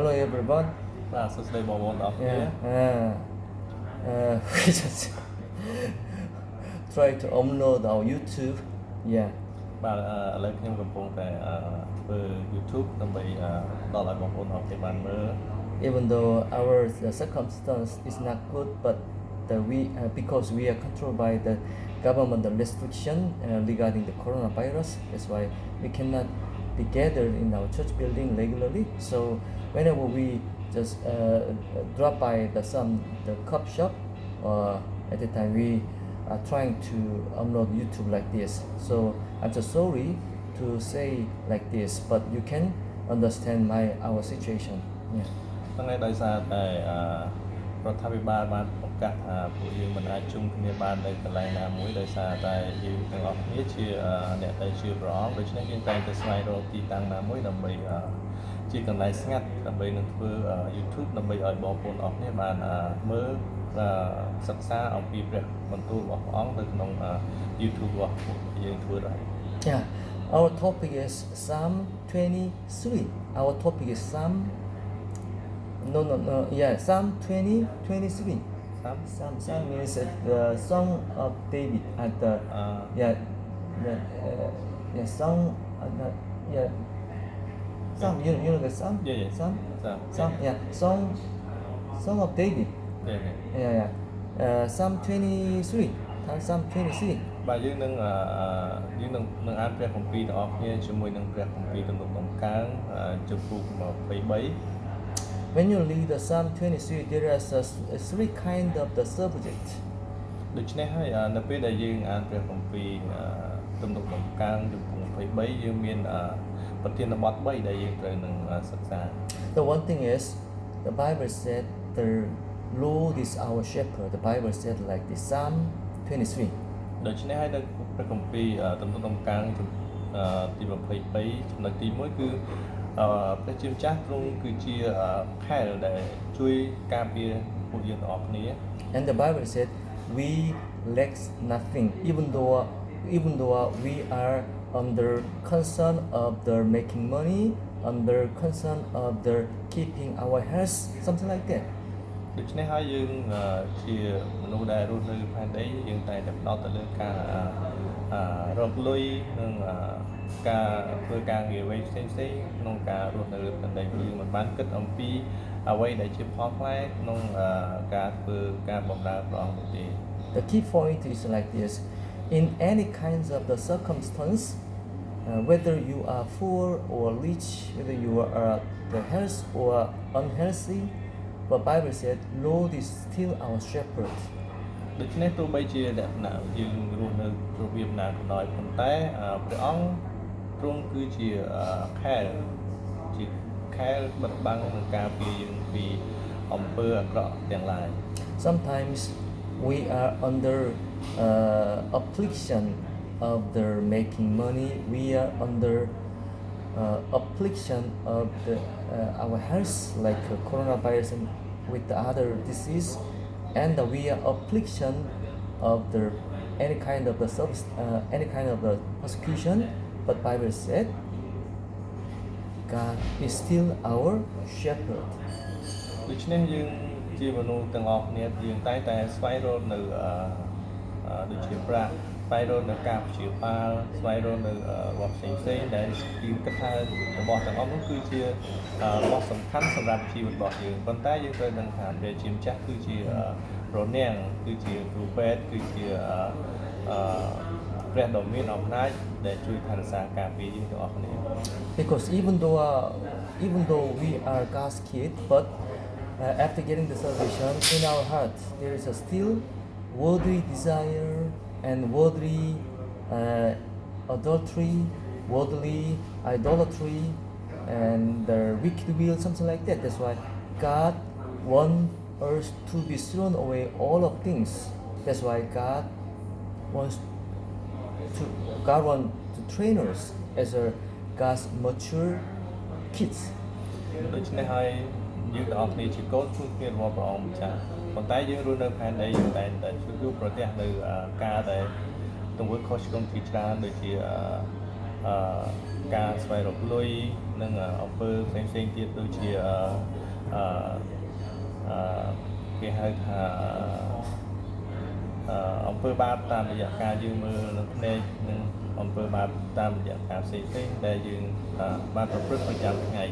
Hello everyone. បាទសួស្តីបងប្អូនទាំងអស់គ្នា We just try to upload our YouTube. Yeah. បាទឥឡូវខ្ញុំកំពុងតែធ្វើ YouTube ដើម្បីដល់ឲ្យបងប្អូនទាំងអស់គ្នាបានមើល Even though our circumstance is not good, but because we are controlled by the government restriction regarding the coronavirus, that's why we cannot be gathered in our church building regularly. So whenever we just drop by the coffee shop, at the time we are trying to upload YouTube like this. So I'm just sorry to say like this, but you can understand our situation. Yeah. ថ្ងៃដោយសារតែរដ្ឋាភិបាលបានប្រកាសថាពួកយើងមិនអាចជុំគ្នាបាននៅកន្លែងណាមួយដោយសារតែយើងទាំងអស់គ្នាជាអ្នកដែលជឿព្រះអង្គដូច្នេះយើងតែងតែស្វែងរកទីតាំងណាមួយដើម្បីជាកន្លែងស្ងាត់ដើម្បីនឹងធ្វើ YouTube ដើម្បីឲ្យបងប្អូនអស់គ្នាបានមើលសិក្សាអំពីព្រះបន្ទូលរបស់ព្រះអង្គនៅក្នុង YouTube របស់យើងធ្វើដែរ Yeah. Our topic is Psalm 23. Our topic is Psalm 23. Psalm means the song of David and song Psalm. You know the Psalm? Yeah. Psalm. Yeah. Song of David. Yeah. Psalm 23. Psalm 23. បាទយើងនឹងអានព្រះគម្ពីរទាំងអស់គ្នាជាមួយនឹងព្រះគម្ពីរទំនុកដំកើងជំពូក23 When you read the Psalm 23, there is three kind of the subject. ដូច្នេះហើយនៅពេលដែលយើងអានព្រះគម្ពីរទំនុកដំកើងជំពូក23យើងមានប្រធានបទ3ដែលយើងត្រូវនឹងសិក្សា The one thing is the Bible said the Lord is our shepherd. The Bible said like this, Psalm 23. ដូច្នេះហើយនៅព្រះគម្ពីរទំនុកដំកើងទី22ចំណុចទី1គឺព្រះជាម្ចាស់ទ្រង់គឺជាខែលដែលជួយការពារពួកយើងទាំងអស់គ្នា And the Bible said we lack nothing even though we are under concern of the making money, under concern of the keeping our health, something like that. ដូច្នេះហើយយើងជាមនុស្សដែលរស់នៅផែនដីយើងតែតែផ្ដោតទៅលើការរកលុយនិងការធ្វើការងារវិញផ្សេងៗក្នុងការរស់នៅលើផែនដីយើងមិនបានគិតអំពីអ្វីដែលជាផលផ្លែក្នុងការធ្វើការបម្រើព្រះអង្គនោះទេ The key point is like this. In any kinds of the circumstance, whether you are poor or rich, whether you are the health or unhealthy, the Bible said, Lord is still our shepherd. ដូច្នេះទោះបីជាលក្ខណៈយើងរស់នៅរបៀបណាក៏ដោយប៉ុន្តែព្រះអង្គទ្រង់គឺជាខែលបិទបាំងនឹងការពារយើងពីអំពើអាក្រក់ទាំងឡាយ Sometimes we are under affliction of the making money. We are under affliction of our health, like coronavirus and with the other disease, and we are affliction of any kind of the persecution. But Bible said, God is still our shepherd. ដូច្នេះយើងជាមនុស្សទាំងអស់គ្នាយើងតែងតែស្វែងរកនៅដូចជាប្រាក់ស្វែងរកនៅការព្យាបាលស្វែងរកនៅរបស់ផ្សេងៗដែលយើងគិតថារបស់ទាំងអស់នោះគឺជារបស់សំខាន់សម្រាប់ជីវិតរបស់យើងប៉ុន្តែយើងត្រូវដឹងថាព្រះជាម្ចាស់គឺជារនាំងគឺជាគ្រូពេទ្យគឺជាព្រះដ៏មានអំណាចដែលជួយថែរក្សាការពារយើងទាំងអស់គ្នា Because even though we are God's kid, but after getting the salvation in our heart, there is a still worldly desire and worldly adultery, worldly idolatry, and the wicked will, something like that. That's why God wants us to be thrown away all of things. That's why God wants to train us as God's mature kids. ដូច្នេះហើយយើងទាំងអស់គ្នាជាកូនទូគ្នារបស់ព្រះអង្គម្ចាស់ប៉ុន្តែយើងរស់នៅផែនដីយើងតែជួបប្រទះនៅការដែលទង្វើខុសឆ្គងជាច្រើនដូចជា ការស្វែងរកលុយនិងអំពើផ្សេងៗទៀតដូចជាគេហៅថាអំពើបាបតាមរយៈការយើងមើលនៅភ្នែកនិងអំពើបាបតាមរយៈការផ្សេងៗដែលយើងបានប្រព្រឹត្តប្រចាំថ្ងៃ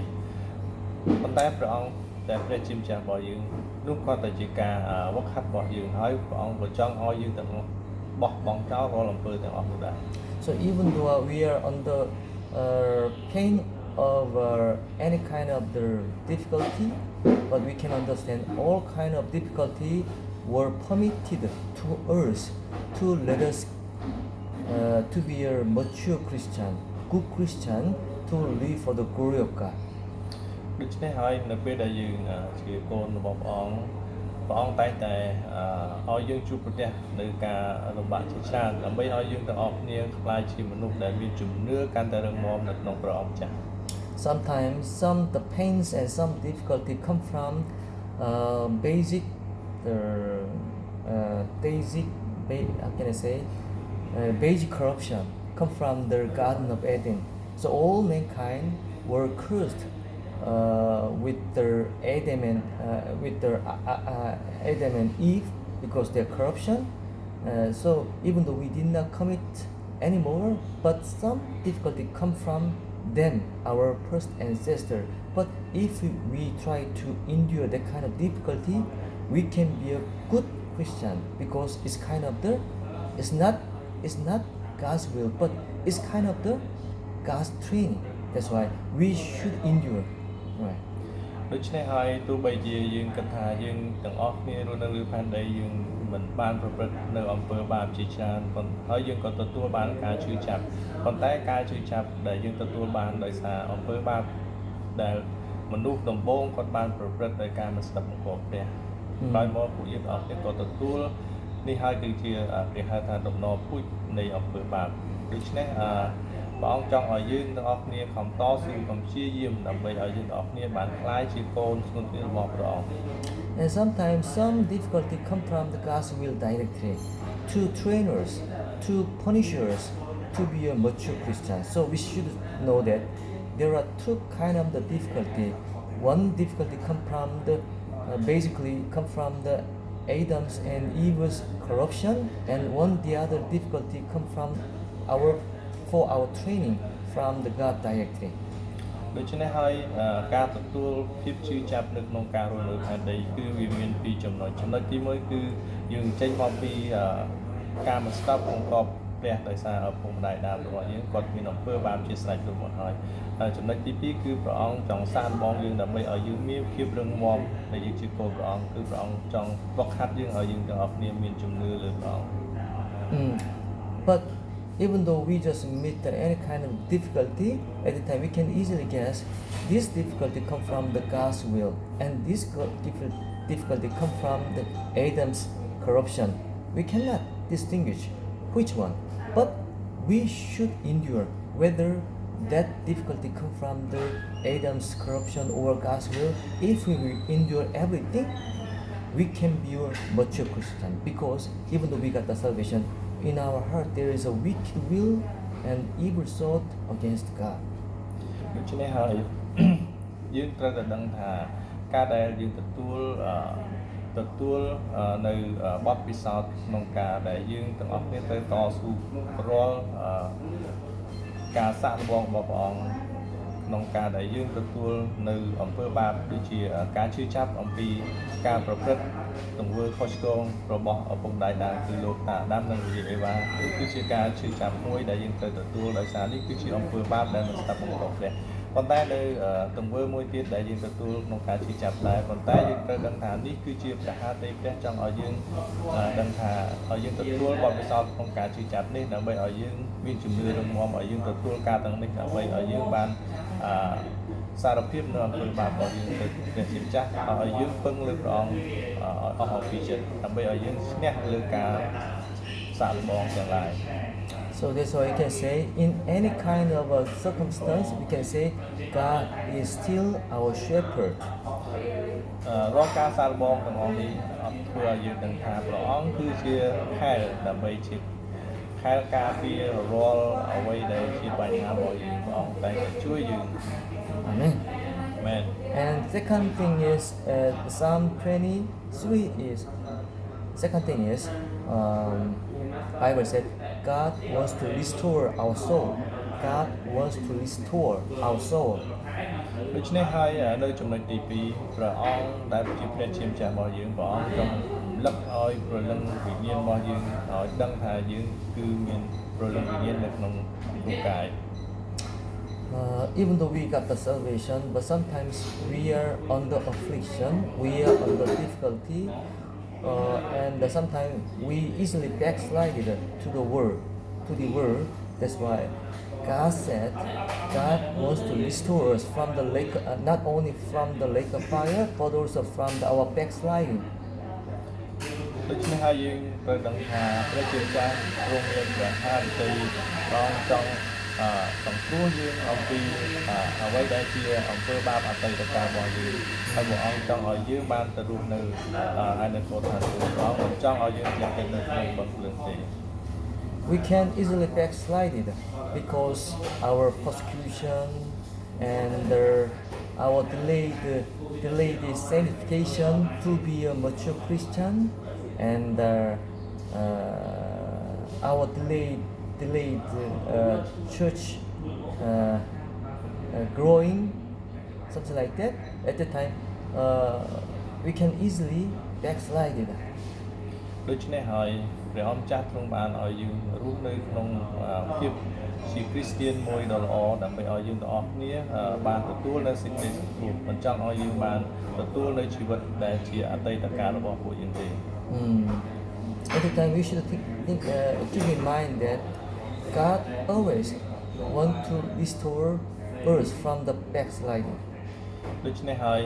ប៉ុន្តែព្រះអង្គតែព្រះជាម្ចាស់របស់យើងនោះក៏តែជាការវឹកហាត់របស់យើងហើយព្រះអង្គក៏ចង់ឲ្យយើងទាំងអស់បោះបង់ចោលរាល់អំពើទាំងអស់នោះដែរ So even though we are under pain of any kind of the difficulty, but we can understand all kind of difficulty were permitted to us to let us to be a mature Christian, good Christian, to live for the glory of God. ដូច្នេះហើយនៅពេលដែលយើងជាកូនរបស់ព្រះអង្គតែងតែឲ្យយើងជួបប្រទះនៅការលំបាកជាច្រើនដើម្បីឲ្យយើងទាំងអស់គ្នាក្លាយជាមនុស្សដែលមានជំនឿកាន់តែរឹងមាំនៅក្នុងព្រះអង្គម្ចាស់ Sometimes the pains and some difficulty come from basic corruption come from the Garden of Eden. So all mankind were cursed with the Adam and Eve because their corruption. So even though we did not commit anymore, but some difficulty come from them, our first ancestor. But if we try to endure that kind of difficulty, we can be a good Christian because it's kind of it's not God's will, but it's kind of God's training. That's why we should endure. Right. ដូច្នេះហើយទោះបីជាយើងគិតថាយើងទាំងអស់គ្នារស់នៅលើផែនដីយើងមិនបានប្រព្រឹត្តនៅអំពើបាបជាច្រើនប៉ុន្តែហើយយើងក៏ទទួលបានការជឿចាប់ប៉ុន្តែការជឿចាប់ដែលយើងទទួលបានដោយសារអំពើបាបដែលមនុស្សដំបូងគាត់បានប្រព្រឹត្តដោយការមិនស្ដាប់បង្គាប់ព្រះក្រោយមកពួកយើងទាំងអស់គ្នាក៏ទទួលនេះហើយគឺជាគេហៅថាដំណរពូជនៃអំពើបាបដូច្នេះព្រះអង្គចង់ឲ្យយើងទាំងអស់គ្នាខំតស៊ូខំព្យាយាមដើម្បីឲ្យយើងទាំងអស់គ្នាបានក្លាយជាកូនស្ងួនគ្នារបស់ព្រះអង្គ And sometimes some difficulty come from the God's will directly to train us, to punish us to be a mature Christian. So we should know that there are two kind of the difficulty. One difficulty come from basically come from the Adam's and Eve's corruption, and the other difficulty come from for our training from the God directly. ដូច្នេះហើយការទទួលភាពជឿចាប់នៅក្នុងការរស់នៅផែនដីគឺវាមានពីរចំណុចទី1គឺយើងចេញមកពីការមិនស្ដាប់បង្គាប់ព្រះដោយសារឪពុកម្ដាយដើមរបស់យើងគាត់មានអំពើបាបជាស្រេចរួចមកហើយចំណុចទី2គឺព្រះអង្គចង់សាកល្បងយើងដើម្បីឲ្យយើងមានភាពរឹងមាំដែលយើងជាកូនព្រះអង្គគឺព្រះអង្គចង់វឹកហាត់យើងឲ្យយើងទាំងអស់គ្នាមានជំនឿលើព្រះអង្គ But even though we just meet any kind of difficulty, at the time we can easily guess this difficulty come from the God's will, and this difficulty come from the Adam's corruption. We cannot distinguish which one, but we should endure whether that difficulty come from the Adam's corruption or God's will. If we endure everything, we can be a mature Christian because even though we got the salvation, in our heart there is a wicked will and evil thought against God. ដូច្នេះហើយយើងត្រូវតែដឹងថាការដែលយើងទទួលនៅបទពិសោធន៍ក្នុងការដែលយើងទាំងអស់គ្នាត្រូវតស៊ូរាល់ការសាកល្បងរបស់ព្រះអង្គក្នុងការដែលយើងទទួលនៅអំពើបាបដូចជាការជឿចាប់អំពីការប្រព្រឹត្តទង្វើខុសឆ្គងរបស់ឪពុកម្ដាយដើមគឺលោកតាអាដាមនិងមារីអេវ៉ាគឺជាការជឿចាប់មួយដែលយើងត្រូវទទួលដោយសារនេះគឺជាអំពើបាបដែលមិនស្ដាប់បង្គាប់ព្រះប៉ុន្តែនៅទង្វើមួយទៀតដែលយើងទទួលក្នុងការជឿចាប់ដែរប៉ុន្តែយើងត្រូវដឹងថានេះគឺជាព្រះハរនៃព្រះចង់ឲ្យយើងដឹងថាឲ្យយើងទទួលបទពិសោធន៍ក្នុងការជឿចាប់នេះដើម្បីឲ្យយើងមានជំនឿរឹងមាំឲ្យយើងទទួលការទាំងនេះដើម្បីឲ្យយើងបានសារភាពនៅអំពើបាបរបស់យើងទៅព្រះជាម្ចាស់ឲ្យយើងពឹងលើព្រះអង្គអស់អំពីចិត្តដើម្បីឲ្យយើងឈ្នះលើការសាកល្បងទាំងឡាយ So that's why you can say in any kind of a circumstance we can say God is still our shepherd. រាល់ការសាកល្បងទាំងអស់នេះធ្វើឲ្យយើងដឹងថាព្រះអង្គគឺជាខែលដើម្បីជាខ ខែលការពាររាល់អ្វីដែលជាបញ្ហារបស់យើងព្រះអង្គតែងតែជួយយើង Amen. មែន And second thing is Psalm 23 is second thing is Bible said God wants to restore our soul. God wants to restore our soul. ដូច្នេះហើយនៅចំណុចទី2ព្រះអង្គដែលជាព្រះជាម្ចាស់របស់យើងព្រះអង្គចង់លឹកឲ្យព្រលឹងវិញ្ញាណរបស់យើងឲ្យដឹងថាយើងគឺមានព្រលឹងវិញ្ញាណនៅក្នុងរូបកាយ Even though we got the salvation, but sometimes we are under affliction, we are under difficulty, and sometimes we easily backslide to the world. That's why God said God wants to restore us from the lake, not only from the lake of fire, but also from our backsliding. ដូច្នេះហើយយើងត្រូវដឹងថាព្រះជាម្ចាស់ទ្រង់មានព្រះハរតីព្រះអង្គចង់សង្គ្រោះយើងអំពីអ្វីដែលជាអំពើបាបអតីតកាលរបស់យើងហើយព្រះអង្គចង់ឲ្យយើងបានទៅរស់នៅហើយនៅក្នុងឋានសួគ៌ព្រះអង្គមិនចង់ឲ្យយើងធ្លាក់ទៅក្នុងបឹងភ្លើងទេ We can easily backslide it because our persecution and our delayed sanctification to be a mature Christian, and our delayed church growing, something like that. At the time, we can easily backslide it. ដូច្នេះហើយព្រះអង្គចាស់ទ្រង់បានឲ្យយើងរស់នៅក្នុងភាពជាគ្រីស្ទានមួយដ៏ល្អដើម្បីឲ្យយើងទាំងអស់គ្នាបានទទួលនៅសេចក្តីសុខមិនចង់ឲ្យយើងបានទទួលនៅជីវិតដែលជាអតីតកាលរបស់ពួកយើងទេ At the time, we should keep in mind that God always want to restore us from the backsliding. ដូច្នេះហើយ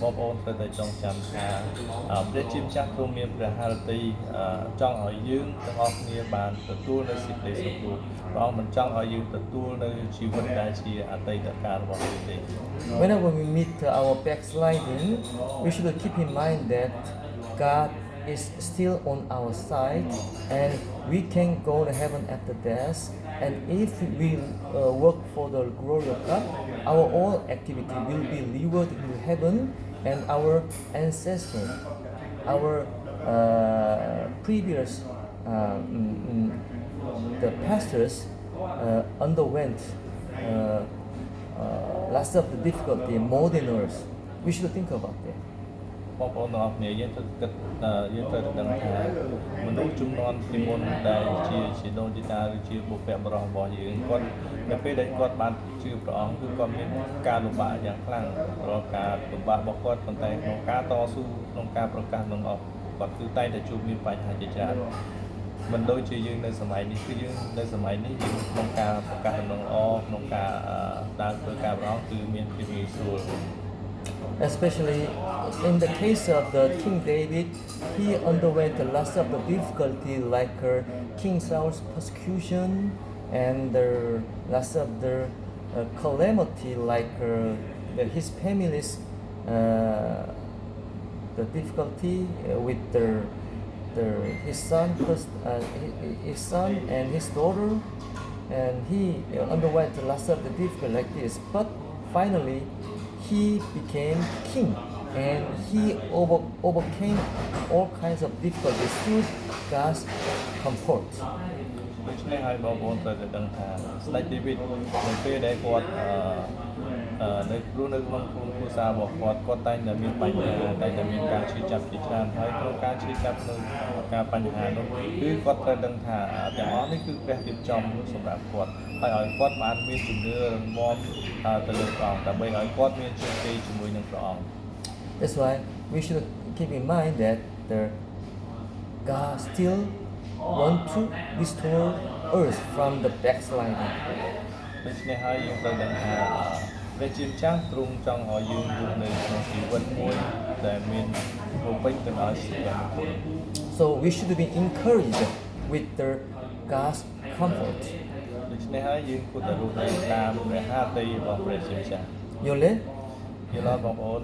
បងប្អូនត្រូវតែចងចាំថាព្រះជាម្ចាស់ទ្រង់មានព្រះハរតីចង់ឲ្យយើងទាំងអស់គ្នាបានទទួលនៅសេចក្តីសុខព្រះអង្គមិនចង់ឲ្យយើងទទួលនៅជីវិតដែលជាអតីតកាលរបស់យើងទេ Whenever we meet our backsliding, we should keep in mind that God is still on our side, and we can go to heaven after death. And if we work for the glory of God, our all activity will be rewarded in heaven, and our ancestors, our previous the pastors underwent lots of the difficulty more than us. We should think about that. បងប្អូនទាំងអស់គ្នាយើងត្រូវគិតយើងត្រូវដឹងថាមនុស្សជំនាន់ពីមុនដែលជាដូនជីតាឬជាបុព្វបុរសរបស់យើងគាត់នៅពេលដែលគាត់បានជឿព្រះអង្គគឺគាត់មានការលំបាកយ៉ាងខ្លាំងរាល់ការលំបាករបស់គាត់ប៉ុន្តែក្នុងការតស៊ូក្នុងការប្រកាសនឹងអស់គាត់គឺតែងតែជួបមានបញ្ហាជាច្រើនមិនដូចជាយើងនៅសម័យនេះគឺយើងនៅសម័យនេះយើងក្នុងការប្រកាសនឹងល្អក្នុងការដើរធ្វើការព្រះអង្គគឺមានភាពងាយស្រួល Especially in the case of the King David, he underwent lots of the difficulty like King Saul's persecution and lots of the calamity like his family's the difficulty with his son and his daughter, and he underwent lots of the difficulty like this. But finally, he became king, and he overcame all kinds of difficulties through God's comfort. ដូច្នេះហើយបងប្អូនត្រូវតែដឹងថាស្ដេចដាវីតនៅពេលដែលគាត់នៅក្នុងគ្រួសាររបស់គាត់តែងតែមានបញ្ហាតែងតែមានការឈឺចាប់ជាច្រើនហើយក្នុងការឈឺចាប់នៅការបញ្ហានោះគឺគាត់ត្រូវដឹងថាទាំងអស់នេះគឺព្រះរៀបចំសម្រាប់គាត់ហើយឲ្យគាត់បានមានជំនឿរឹងមាំទៅលើព្រះអង្គដើម្បីឲ្យគាត់មានជោគជ័យជាមួយនឹងព្រះអង្គ That's why we should keep in mind that God still want to restore us from the backsliding. ដូច្នេះហើយយើងត្រូវដឹងថាព្រះជាម្ចាស់ទ្រង់ចង់ឲ្យយើងរស់នៅក្នុងជីវិតមួយដែលមានពោពេញទៅដោយសេចក្តីមង្គល So we should be encouraged with God's comfort. ដូច្នេះហើយយើងគួរតែរស់នៅតាមព្រះハរតីរបស់ព្រះជាម្ចាស់ You live? យល់បងប្អូន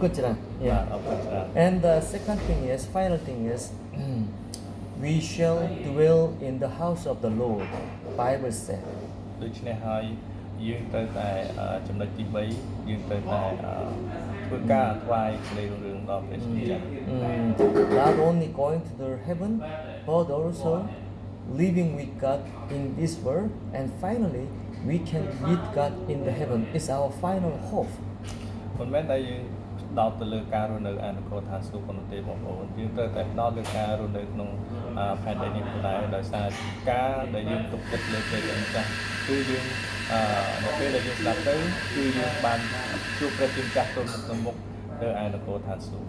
Good job. បាទអរគុណច្រើន And the second thing is, final thing is, we shall dwell in the house of the Lord. Bible said. ដូច្នេះហើយយើងត្រូវតែចំណុចទី3យើងត្រូវតែធ្វើការថ្វាយសេចក្តីរុងរឿងដល់ព្រះជាម្ចាស់ Not only going to the heaven, but also living with God in this world, and finally we can meet God in the heaven. It's our final hope. មិនមែនតែយើងផ្ដោតទៅលើការរស់នៅឯនគរឋានសួគ៌ប៉ុណ្ណោះទេបងប្អូនយើងត្រូវតែផ្ដោតលើការរស់នៅក្នុងផែនដីនេះផងដែរដោយសារការដែលយើងទុកចិត្តលើព្រះជាម្ចាស់គឺយើងនៅពេលដែលយើងស្ដាប់ទៅគឺយើងបានជួបព្រះជាម្ចាស់ទល់មុខទៅមុខទៅឯនគរឋានសួគ៌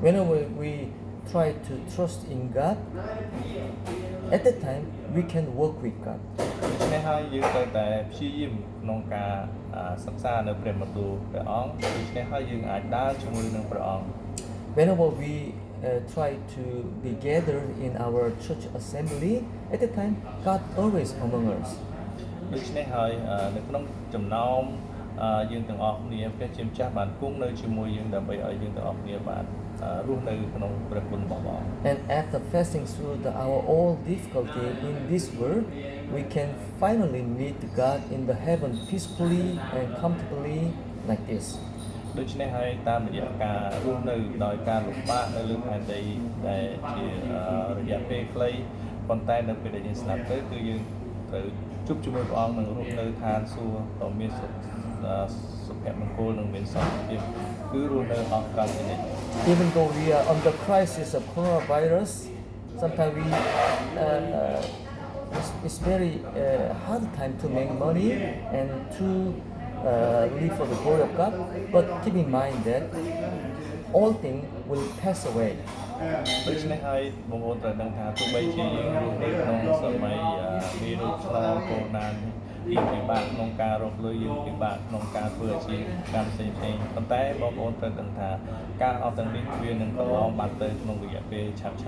Whenever we try to trust in God, at that time we can work with God. ដូច្នេះហើយយើងត្រូវតែព្យាយាមក្នុងការសិក្សានៅព្រះបន្ទូលព្រះអង្គដូច្នេះហើយយើងអាចដើរជាមួយនឹងព្រះអង្គ Whenever we try to be gathered in our church assembly, at that time God always among us. ដូច្នេះហើយនៅក្នុងចំណោមយើងទាំងអស់គ្នាព្រះជាម្ចាស់បានគង់នៅជាមួយយើងដើម្បីឲ្យយើងទាំងអស់គ្នាបានរស់នៅក្នុងព្រះគុណរបស់ព្រះអង្គ And after passing through our all difficulty in this world, we can finally meet God in the heaven peacefully and comfortably like this. ដូច្នេះហើយតាមរយៈការរស់នៅដោយការលំបាកនៅលើផែនដីដែលជារយៈពេលខ្លីប៉ុន្តែនៅពេលដែលយើងស្លាប់ទៅគឺយើងត្រូវជួបជាមួយព្រះអង្គនិងរស់នៅឋានសួគ៌ដ៏មានសុភមង្គលនិងមានសន្តិភាពគឺរស់នៅអស់កលជានិច្ច Even though we are under crisis of coronavirus, sometimes it's very hard time to make money and to live for the glory of God. But keep in mind that all things will pass away. ដូច្នេះហើយបងប្អូនត្រូវដឹងថាទោះបីជាយើងរស់នៅក្នុងសម័យវីរុសឆ្លងកូវីដ យើងពិបាកក្នុងការរកលុយយើងពិបាកក្នុងការធ្វើអាជីវកម្មផ្សេងៗប៉ុន្តែបងប្អូនត្រូវដឹងថាការអត់ទាំងនេះវានឹងកន្លងបាត់ទៅក្នុងរយៈពេលឆាប់ៗ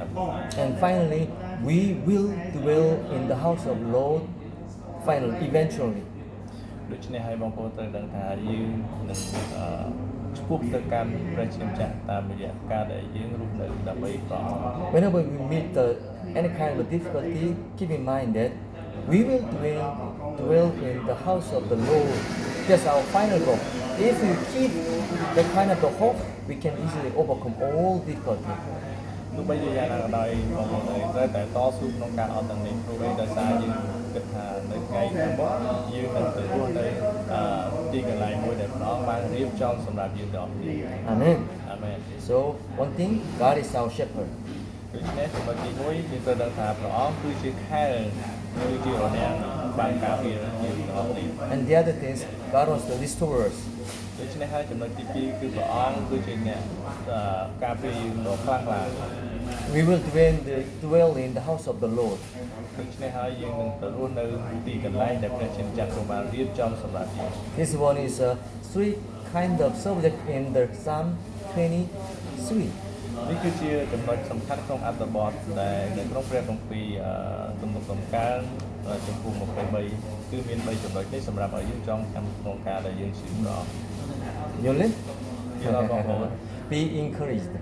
And finally, we will dwell in the house of Lord finally, eventually. ដូច្នេះហើយបងប្អូនត្រូវដឹងថាយើងនឹងឆ្ពោះទៅកាន់ព្រះជាម្ចាស់តាមរយៈការដែលយើងរស់នៅដើម្បីព្រះអង្គ Whenever we meet any kind of difficulty, keep in mind that we will dwell in the house of the Lord. That's our final goal. If we keep that kind of the hope, we can easily overcome all difficulty. ទោះបីជាយ៉ាងណាក៏ដោយបងប្អូនត្រូវតែតស៊ូក្នុងការអត់ទាំងនេះព្រោះដោយសារយើងគិតថានៅថ្ងៃខាងមុខយើងនឹងទៅរស់នៅទីកន្លែងមួយដែលព្រះអង្គបានរៀបចំសម្រាប់យើងទាំងអស់គ្នា Amen. អាមែន So one thing, God is our shepherd. ដូច្នេះចំណុចទី1យើងត្រូវដឹងថាព្រះអង្គគឺជាខែលគឺជារនាំងបានការពារយើងទាំងអស់គ្នា And the other thing is, God wants to restore us. ដូច្នេះហើយចំណុចទី2គឺព្រះអង្គគឺជាអ្នកការពារយើងដ៏ខ្លាំងក្លា We will dwell in the house of the Lord. ដូច្នេះហើយយើងនឹងទៅរស់នៅទីកន្លែងដែលព្រះជាម្ចាស់ទ្រង់បានរៀបចំសម្រាប់យើង This one is three kind of subject in the Psalm 23. នេះគឺជាចំណុចសំខាន់ក្នុងអត្ថបទដែលនៅក្នុងព្រះគម្ពីរទំនុកដំកើងចំពោះ23គឺមាន3ចំណុចនេះសម្រាប់ឲ្យយើងចងចាំក្នុងការដែលយើងជឿព្រះអង្គ Yolin? យល់បងប្អូន Be encouraged.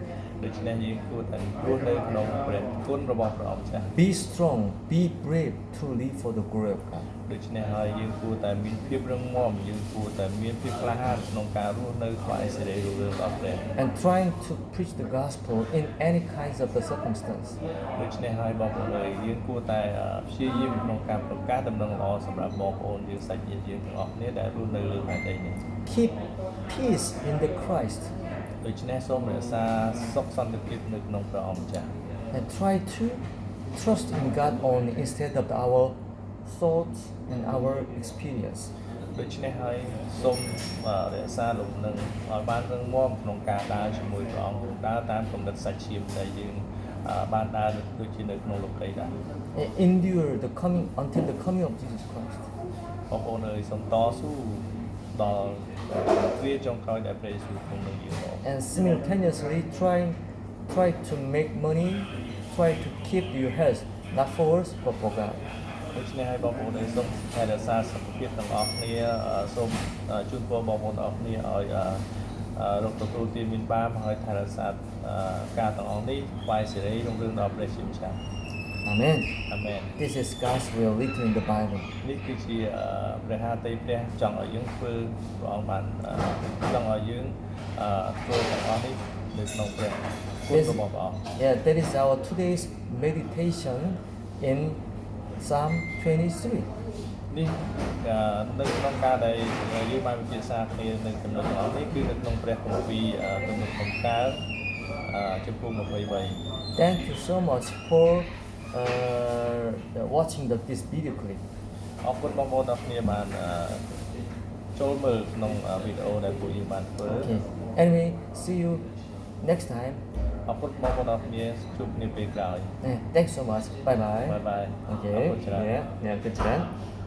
ដូច្នេះយើងគួរតែរស់នៅក្នុងព្រះគុណរបស់ព្រះអង្គចាស់ Be strong. Be brave to live for the glory of God. ដូច្នេះហើយយើងគួរតែមានភាពរឹងមាំយើងគួរតែមានភាពក្លាហានក្នុងការរស់នៅថ្វាយសេរីរុងរឿងដល់ព្រះ And trying to preach the gospel in any kinds of the circumstance. ដូច្នេះហើយបងប្អូនអើយយើងគួរតែព្យាយាមក្នុងការប្រកាសដំណឹងល្អសម្រាប់បងប្អូនយើងសាច់ញាតិយើងទាំងអស់គ្នាដែលរស់នៅលើផែនដីនេះ Keep peace in the Christ. ដូច្នេះសូមរក្សាសុខសន្តិភាពនៅក្នុងព្រះអង្គម្ចាស់ And try to trust in God only instead of our thoughts and our experience. ដូច្នេះហើយសូមរក្សាលំនឹងឲ្យបានរឹងមាំក្នុងការដើរជាមួយព្រះអង្គដើរតាមគំនិតសាច់ឈាមដែលយើងបានដើរដូចជានៅក្នុងលោកីដែរ Endure until the coming of Jesus Christ. បងប្អូនអើយសូមតស៊ូដល់គ្រាចុងក្រោយដែលព្រះយេស៊ូវគង់នឹងយើង And simultaneously try to make money, try to keep your health, not for us but for God. ដូច្នេះហើយបងប្អូនសូមថែរក្សាសុខភាពទាំងអស់គ្នាសូមជូនពរបងប្អូនទាំងអស់គ្នាឲ្យ រកទទួលទានមានបានហើយថែរក្សាការទាំងអស់នេះថ្វាយសេរីក្នុងរឿងដល់ព្រះជាម្ចាស់ Amen. អាមែន This is God's will written in the Bible. នេះគឺជាព្រះハតីព្រះចង់ឲ្យយើងធ្វើព្រះអង្គបានចង់ឲ្យយើងធ្វើទាំងអស់នេះនៅក្នុងព្រះគុណរបស់ព្រះអង្គ Yeah, that is our today's meditation in Psalm 23. នេះនៅក្នុងការដែលយើងបានពិភាក្សាគ្នានៅចំណុចទាំងអស់នេះគឺនៅក្នុងព្រះគម្ពីរទំនុកកំកើចំពោះ23 Thank you so much for watching this video clip. អរគុណបងប្អូនទាំងគ្នាបានចូលមើលក្នុងវីដេអូដែលពួកយើងបានធ្វើ Okay. Anyway, see you next time. អរគុណបងប្អូនទាំងគ្នាជួបគ្នាពេលក្រោយ Thanks so much. Bye bye. បាយបាយអរ Okay. គុណច្រើន Yeah, good.